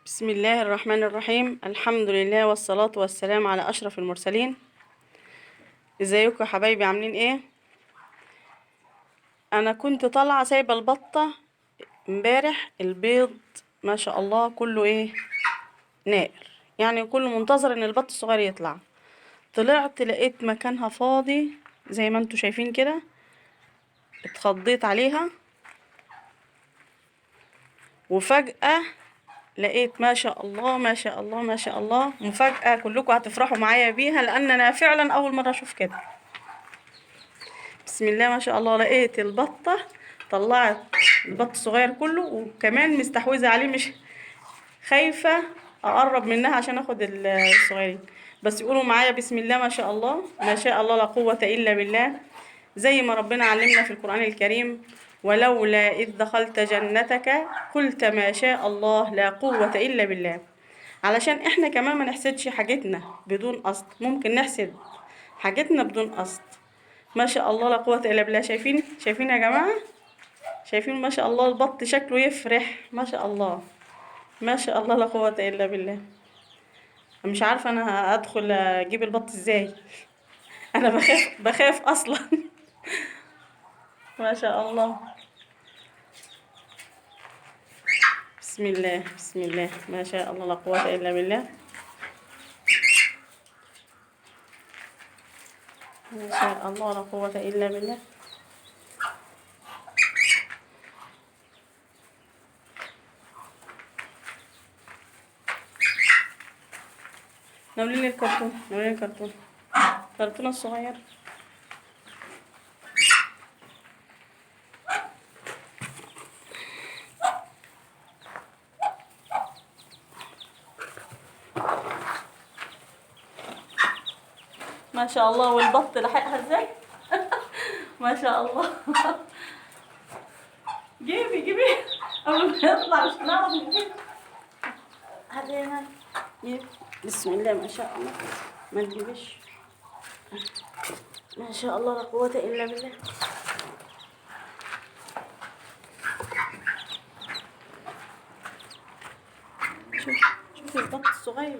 بسم الله الرحمن الرحيم. الحمد لله والصلاة والسلام على أشرف المرسلين. ازيكم يا حبايبي، عاملين ايه؟ انا كنت طالعة سايبة البطة امبارح، البيض ما شاء الله كله ايه، نائر، يعني كله منتظر ان البط الصغير يطلع. طلعت لقيت مكانها فاضي زي ما انتوا شايفين كده. اتخضيت عليها وفجأة لقيت ما شاء الله ما شاء الله ما شاء الله مفاجأة كلكم هتفرحوا معايا بيها، لان انا فعلا اول مرة اشوف كده. بسم الله ما شاء الله، لقيت البطة طلعت البط الصغير كله، وكمان مستحوذة عليه، مش خايفة اقرب منها عشان اخد الصغيرين. بس يقولوا معايا بسم الله ما شاء الله ما شاء الله لا قوة الا بالله، زي ما ربنا علمنا في القرآن الكريم: ولولا إذ دخلت جنتك قلت ما شاء الله لا قوة إلا بالله. علشان احنا كمان ما نحسدش حاجتنا بدون قصد، ممكن نحسد حاجتنا بدون قصد. ما شاء الله لا قوة إلا بالله. شايفين يا جماعة؟ شايفين ما شاء الله البط شكله يفرح، ما شاء الله ما شاء الله لا قوة إلا بالله. مش عارفة أنا هدخل أجيب البط إزاي. أنا بخاف أصلا. ما شاء الله. بسم الله بسم الله ما شاء الله لا قوة إلا بالله. ما شاء الله لا قوة إلا بالله. ناولين الكرتون، ناولين الكرتون، الكرتون الصغير. ما شاء الله، والبط لحقها ازاي. ما شاء الله. جيبي قبل ما يطلع مش هنعرف نجيب. هذه بسم الله ما شاء الله، ما تجيبش. ما شاء الله لا قوة إلا بالله. شوفي البط الصغير.